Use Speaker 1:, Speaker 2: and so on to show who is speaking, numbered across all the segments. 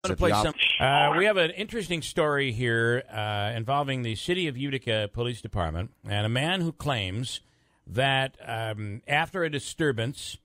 Speaker 1: We have an interesting story here involving the City of Utica Police Department and a man who claims that after a disturbance,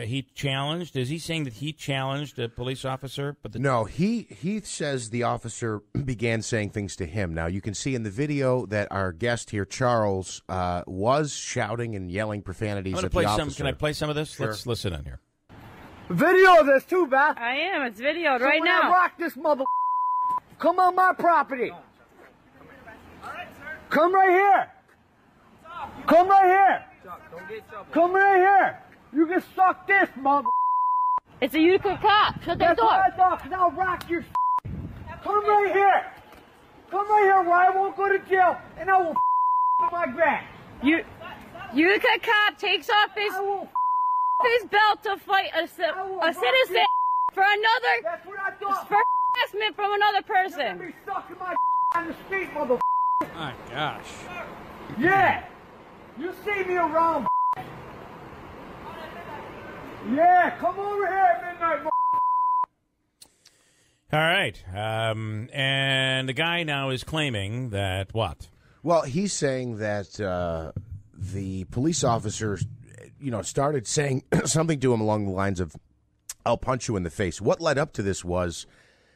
Speaker 1: he challenged. Is he saying that he challenged a police officer?
Speaker 2: No, he says the officer began saying things to him. Now, you can see in the video that our guest here, Charles, was shouting and yelling profanities at the officer.
Speaker 1: Can I play some of this?
Speaker 2: Sure.
Speaker 1: Let's listen in here.
Speaker 3: Video this too, Beth.
Speaker 4: I am. It's videoed right
Speaker 3: when
Speaker 4: now.
Speaker 3: I rock this mother. Come on my property. Come right here. Come right here. Come right here. You can suck this, mother.
Speaker 4: It's a Utica cop. Shut that
Speaker 3: That's
Speaker 4: door.
Speaker 3: what I thought, because I'll rock your. Come right here. Come right here where I won't go to jail, and I will my back.
Speaker 4: Utica cop takes off his belt to fight a citizen for another
Speaker 3: That's what I thought.
Speaker 4: for harassment from another
Speaker 3: You're
Speaker 4: person.
Speaker 3: gonna be sucking my on the street, mother.
Speaker 1: My gosh.
Speaker 3: Yeah. You see me around. Yeah, come over here at midnight.
Speaker 1: All right. And the guy now is claiming that what?
Speaker 2: Well, he's saying that the police officers, started saying something to him along the lines of, "I'll punch you in the face." What led up to this was,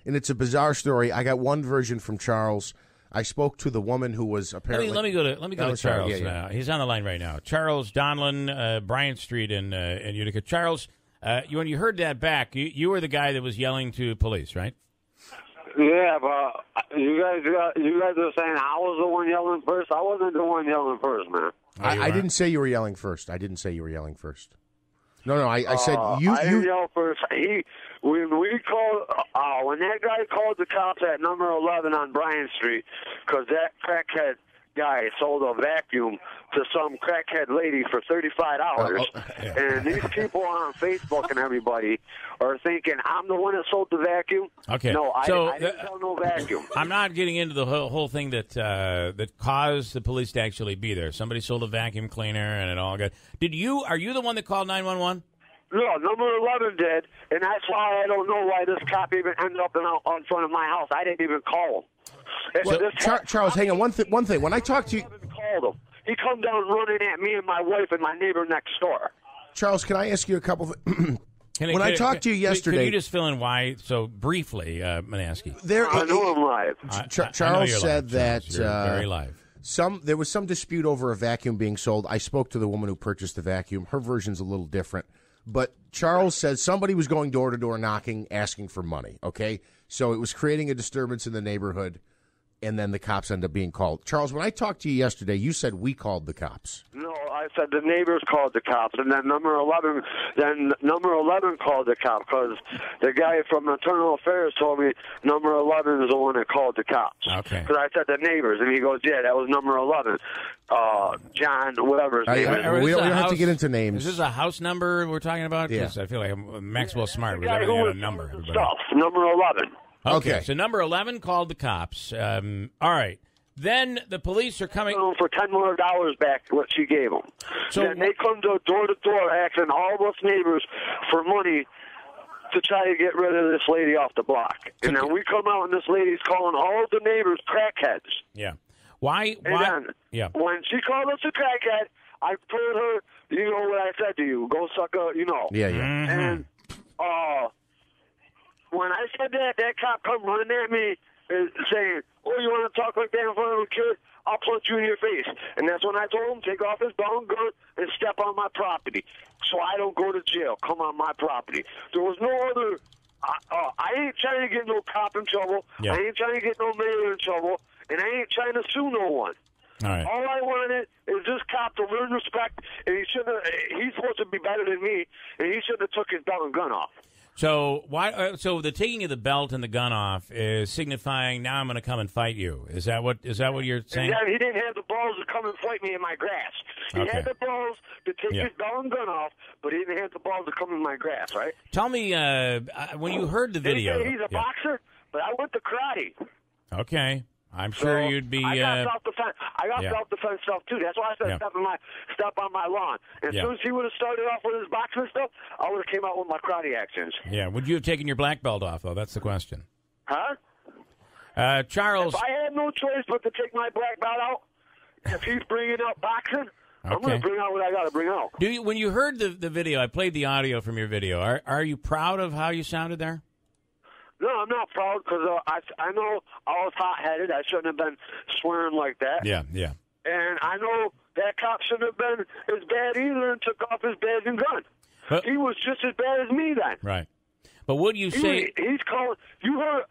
Speaker 2: and it's a bizarre story. I got one version from Charles. I spoke to the woman who was apparently.
Speaker 1: Let me go to Charles
Speaker 2: yeah.
Speaker 1: now. He's on the line right now. Charles Donlin, Bryant Street in Utica. Charles, when you heard that back, you were the guy that was yelling to police, right?
Speaker 5: Yeah, but you guys are saying I was the one yelling first. I wasn't the one yelling first, man.
Speaker 2: I didn't say you were yelling first. I didn't say you were yelling first. No, I said you.
Speaker 5: I didn't yell first. When that guy called the cops at number 11 on Bryant Street, because that crackhead guy sold a vacuum to some crackhead lady for $35, and these people on Facebook and everybody are thinking I'm the one that sold the vacuum.
Speaker 1: Okay,
Speaker 5: no, I didn't sell no vacuum.
Speaker 1: I'm not getting into the whole thing that caused the police to actually be there. Somebody sold a vacuum cleaner, and it all got. Are you the one that called 911?
Speaker 5: No, number 11 did, and that's why I don't know why this cop even ended up in front of my house. I didn't even call him.
Speaker 2: Well, Charles, hang on. One thing. When I talked to you,
Speaker 5: called him. He come down running at me and my wife and my neighbor next door.
Speaker 2: Charles, can I ask you a couple? When I talked to you yesterday,
Speaker 1: can you just fill in why so briefly, Manaski?
Speaker 5: I know I'm live.
Speaker 2: Charles said that
Speaker 1: very live.
Speaker 2: There was some dispute over a vacuum being sold. I spoke to the woman who purchased the vacuum. Her version's a little different. But Charles says somebody was going door-to-door knocking, asking for money, okay? So it was creating a disturbance in the neighborhood, and then the cops end up being called. Charles, when I talked to you yesterday, you said we called the cops.
Speaker 5: No, I said the neighbors called the cops, and then number 11 called the cops, because the guy from Internal Affairs told me number 11 is the one that called the cops.
Speaker 1: Okay.
Speaker 5: Because I said the neighbors, and he goes, yeah, that was number 11. John, whatever his name is.
Speaker 2: We don't have to get into names.
Speaker 1: Is this a house number we're talking about? Because I feel like Maxwell Smart was everything had a number.
Speaker 5: Stuff, number 11.
Speaker 1: Okay, so number 11 called the cops. All right. Then the police are coming
Speaker 5: for $10 more back what she gave them. So and they come to door asking all of us neighbors for money to try to get rid of this lady off the block. And then we come out and this lady's calling all of the neighbors crackheads.
Speaker 1: Yeah. Why?
Speaker 5: And then, when she called us a crackhead, I told her, you know what I said to you, go suck a,
Speaker 2: Yeah.
Speaker 1: Mm-hmm.
Speaker 5: And when I said that cop come running at me saying, oh, you want to talk like that in front of a kid? I'll punch you in your face. And that's when I told him, take off his bone gun and step on my property so I don't go to jail. Come on my property. There was no other... I ain't trying to get no cop in trouble.
Speaker 1: Yeah.
Speaker 5: I ain't trying to get no mayor in trouble. And I ain't trying to sue no one.
Speaker 1: All right.
Speaker 5: All I wanted is this cop to learn respect, and he's supposed to be better than me, and he shouldn't have took his belt and gun off.
Speaker 1: So why? So the taking of the belt and the gun off is signifying now I'm going to come and fight you. Is that what you're saying?
Speaker 5: Yeah, he didn't have the balls to come and fight me in my grass. He had the balls to take his belt and gun off, but he didn't have the balls to come in my grass. Right?
Speaker 1: Tell me when you heard the video.
Speaker 5: He's a boxer, but I went to karate.
Speaker 1: Okay. I'm sure you'd be.
Speaker 5: I got self-defense. I got
Speaker 1: yeah.
Speaker 5: self-defense stuff too. That's why I said step on my lawn. As soon as he would have started off with his boxing stuff, I would have came out with my karate actions.
Speaker 1: Yeah. Would you have taken your black belt off though? That's the question.
Speaker 5: Huh?
Speaker 1: Charles.
Speaker 5: If I had no choice but to take my black belt out, if he's bringing up boxing, I'm going to bring out what I got to bring out.
Speaker 1: When you heard the video, I played the audio from your video. Are you proud of how you sounded there?
Speaker 5: No, I'm not proud because I know I was hot-headed. I shouldn't have been swearing like that.
Speaker 1: Yeah, yeah.
Speaker 5: And I know that cop shouldn't have been as bad either and took off his badge and gun. He was just as bad as me then.
Speaker 1: Right. But what do you say?
Speaker 5: He's calling. You heard?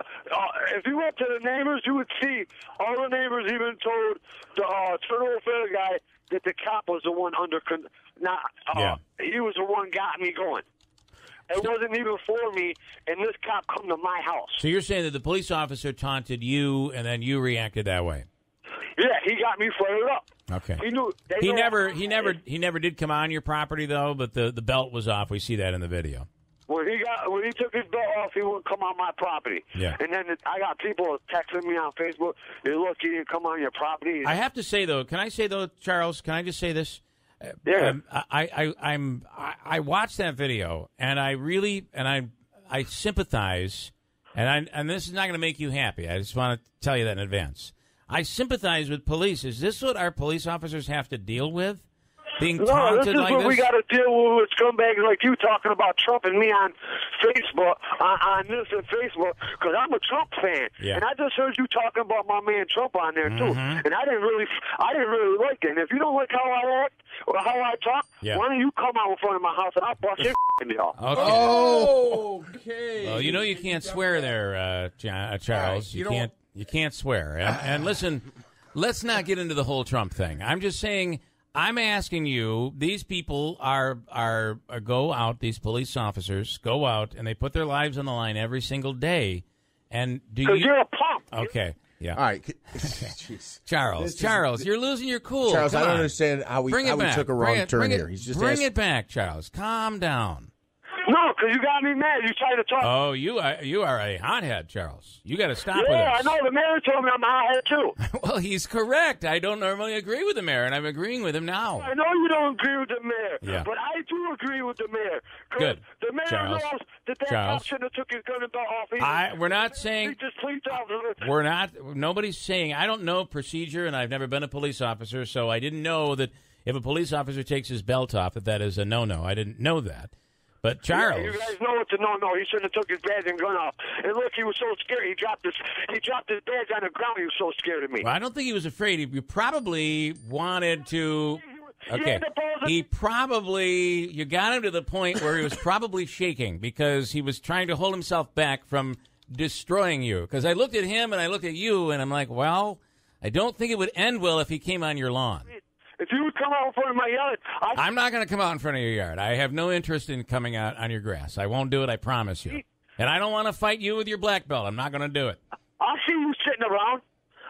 Speaker 5: If you went to the neighbors, you would see all the neighbors even told the turnover fair guy that the cop was the one he was the one got me going. It wasn't even for me, and this cop come to my house.
Speaker 1: So you're saying that the police officer taunted you, and then you reacted that way?
Speaker 5: Yeah, he got me flared up.
Speaker 1: Okay.
Speaker 5: He knew.
Speaker 1: He never did come on your property though, but the belt was off. We see that in the video.
Speaker 5: When he took his belt off, he wouldn't come on my property.
Speaker 1: Yeah.
Speaker 5: And then I got people texting me on Facebook. Hey, look, he didn't come on your property.
Speaker 1: I have to say though, Charles? Can I just say this?
Speaker 5: Yeah.
Speaker 1: I watched that video and I sympathize, and this is not going to make you happy. I just want to tell you that in advance. I sympathize with police. Is this what our police officers have to deal with? Being taunted
Speaker 5: this is
Speaker 1: like
Speaker 5: what
Speaker 1: this?
Speaker 5: we got to deal with scumbags like you talking about Trump and me on Facebook, on this and Facebook, because I'm a Trump fan, and I just heard you talking about my man Trump on there too, and I didn't really like it. And if you don't like how I act or how I talk, why don't you come out in front of my house and I'll bust your in y'all?
Speaker 1: Okay.
Speaker 6: Okay.
Speaker 1: Well, you know you can't swear there, Charles.
Speaker 6: Right,
Speaker 1: you can't swear. And listen, let's not get into the whole Trump thing. I'm just saying. I'm asking you, these people are go out, these police officers go out, and they put their lives on the line every single day. And do you...
Speaker 5: Because you're a punk.
Speaker 1: Okay, yeah.
Speaker 2: All right. Jeez.
Speaker 1: Charles, you're losing your cool.
Speaker 2: Charles,
Speaker 1: Come
Speaker 2: I don't
Speaker 1: on.
Speaker 2: understand how we took a wrong turn here. He's just
Speaker 1: bring it back, Charles. Calm down.
Speaker 5: No, because you got me mad. You tried to talk.
Speaker 1: Oh, you are a hothead, Charles. You got to stop with
Speaker 5: Yeah,
Speaker 1: this.
Speaker 5: I know. The mayor told me I'm a hothead, too.
Speaker 1: Well, he's correct. I don't normally agree with the mayor, and I'm agreeing with him now.
Speaker 5: I know you don't agree with the mayor,
Speaker 1: Yeah.
Speaker 5: but I do agree with the mayor.
Speaker 1: Good.
Speaker 5: The mayor
Speaker 1: Charles.
Speaker 5: knows that cop shouldn't have took his gun and belt off.
Speaker 1: We're not saying...
Speaker 5: He just pleased out.
Speaker 1: We're not... Nobody's saying... I don't know procedure, and I've never been a police officer, so I didn't know that if a police officer takes his belt off, that is a no-no. I didn't know that. But Charles,
Speaker 5: yeah, you guys know what to know. No, he shouldn't have took his badge and gun off. And look, he was so scared. He dropped his badge on the ground. He was so scared of me.
Speaker 1: Well, I don't think he was afraid. He probably wanted to. Okay, he probably. You got him to the point where he was probably shaking because he was trying to hold himself back from destroying you. Because I looked at him and I looked at you, and I'm like, well, I don't think it would end well if he came on your lawn.
Speaker 5: If you would come out in front of my yard,
Speaker 1: I'm not going to come out in front of your yard. I have no interest in coming out on your grass. I won't do it, I promise you. And I don't want to fight you with your black belt. I'm not going to do it.
Speaker 5: I'll see you sitting around.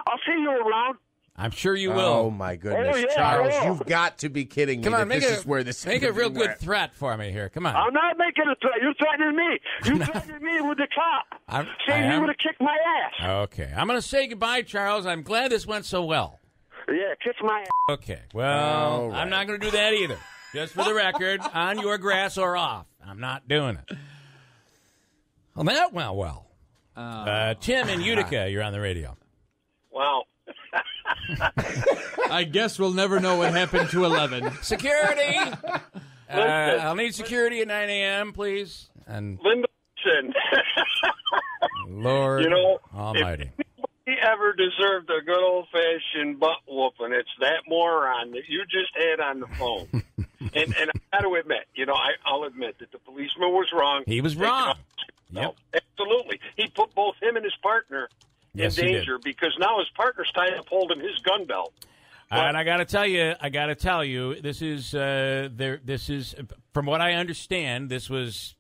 Speaker 5: I'll see you around.
Speaker 1: I'm sure you will.
Speaker 2: Oh, my goodness.
Speaker 5: Oh, yeah,
Speaker 2: Charles, you've got to be kidding me.
Speaker 1: Come on,
Speaker 2: this is where this
Speaker 1: make a real good threat for me here. Come on.
Speaker 5: I'm not making a threat. You're threatening me. You're threatening me with the cop. Saying you would have kicked my ass.
Speaker 1: Okay. I'm going to say goodbye, Charles. I'm glad this went so well.
Speaker 5: Yeah, kiss my ass.
Speaker 1: Okay. Well,
Speaker 2: right.
Speaker 1: I'm not going to do that either. Just for the record, on your grass or off. I'm not doing it. Well, that went well. Tim in Utica, you're on the radio.
Speaker 5: Wow.
Speaker 6: I guess we'll never know what happened to 11.
Speaker 1: Security! I'll need security at 9 a.m., please. And
Speaker 5: Listen.
Speaker 1: Lord Almighty.
Speaker 5: He ever deserved a good old-fashioned butt whooping. It's that moron that you just had on the phone. and I got to admit, I'll admit that the policeman was wrong.
Speaker 1: He was wrong.
Speaker 5: No, absolutely. He put both him and his partner in danger because now his partner's trying to hold him his gun belt.
Speaker 1: And I got to tell you, this is from what I understand, this was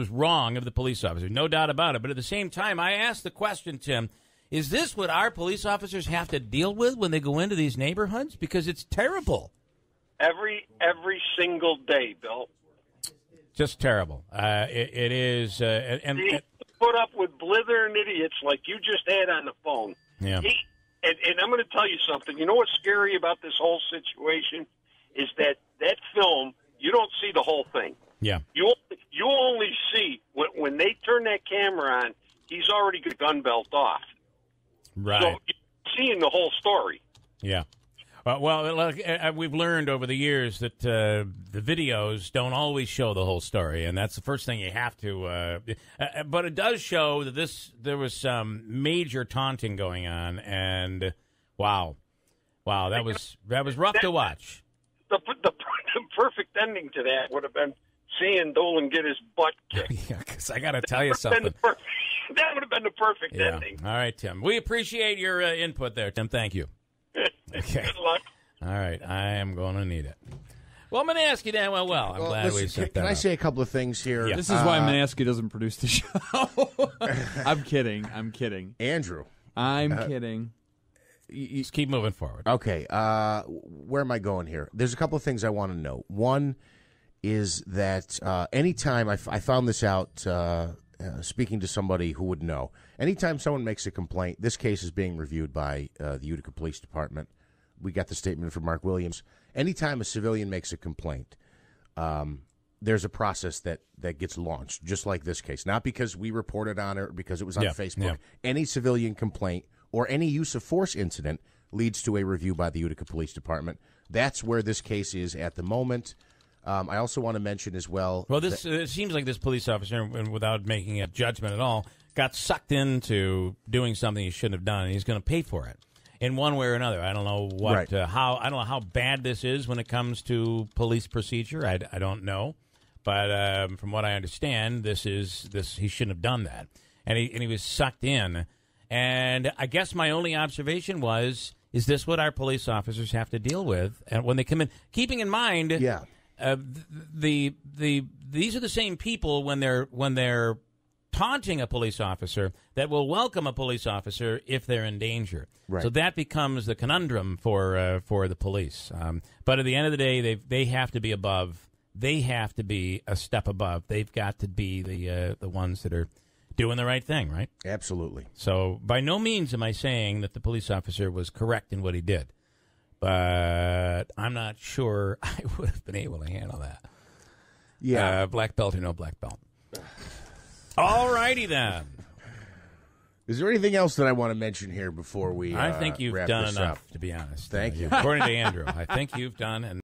Speaker 1: wrong of the police officer. No doubt about it. But at the same time, I asked the question, Tim, is this what our police officers have to deal with when they go into these neighborhoods? Because it's terrible.
Speaker 5: Every single day, Bill.
Speaker 1: Just terrible. It is.
Speaker 5: And put up with blithering idiots like you just had on the phone.
Speaker 1: Yeah.
Speaker 7: And I'm going to tell you something. You know what's scary about this whole situation is that film, you don't see the whole thing.
Speaker 1: Yeah.
Speaker 7: You only see when they turn that camera on, he's already got the gun belt off.
Speaker 1: Right.
Speaker 7: So you're seeing the whole story.
Speaker 1: Yeah. Well, look, we've learned over the years that the videos don't always show the whole story, and that's the first thing you have to. But it does show that there was some major taunting going on, and wow, that was rough to watch.
Speaker 7: The perfect ending to that would have been seeing Dolan get his butt kicked.
Speaker 1: Yeah, because I got to tell you something.
Speaker 7: That would have been the perfect ending.
Speaker 1: All right, Tim. We appreciate your input there, Tim. Thank you. Okay.
Speaker 7: Good luck.
Speaker 1: All right, I am going to need it. Well, I'm going to ask you that. Well, I'm glad we set that
Speaker 2: Can I
Speaker 1: up.
Speaker 2: say a couple of things here?
Speaker 1: Yeah.
Speaker 6: This is why Manaski doesn't produce the show. I'm kidding.
Speaker 2: Andrew.
Speaker 6: I'm kidding.
Speaker 1: Just keep moving forward.
Speaker 2: Okay, where am I going here? There's a couple of things I want to know. One is that anytime I found this out speaking to somebody who would know, anytime someone makes a complaint, this case is being reviewed by the Utica Police Department. We got the statement from Mark Williams. Anytime a civilian makes a complaint, there's a process that gets launched, just like this case. Not because we reported on it or because it was on Facebook. Yeah. Any civilian complaint or any use of force incident leads to a review by the Utica Police Department. That's where this case is at the moment. I also want to mention as well.
Speaker 1: Well, it seems like this police officer, and without making a judgment at all, got sucked into doing something he shouldn't have done, and he's going to pay for it in one way or another. I don't know what, how. I don't know how bad this is when it comes to police procedure. I don't know, but from what I understand, he shouldn't have done that, and he was sucked in. And I guess my only observation was, is this what our police officers have to deal with? And when they come in, keeping in mind, these are the same people when they're taunting a police officer that will welcome a police officer if they're in danger. Right. So that becomes the conundrum for the police. But at the end of the day, they have to be above. They have to be a step above. They've got to be the ones that are doing the right thing, right?
Speaker 2: Absolutely.
Speaker 1: So by no means am I saying that the police officer was correct in what he did, but I'm not sure I would have been able to handle that.
Speaker 2: Yeah.
Speaker 1: Black belt or no black belt. All righty then.
Speaker 2: Is there anything else that I want to mention here before we
Speaker 1: I think you've done enough, to be honest.
Speaker 2: Thank you.
Speaker 1: According to Andrew, I think you've done enough.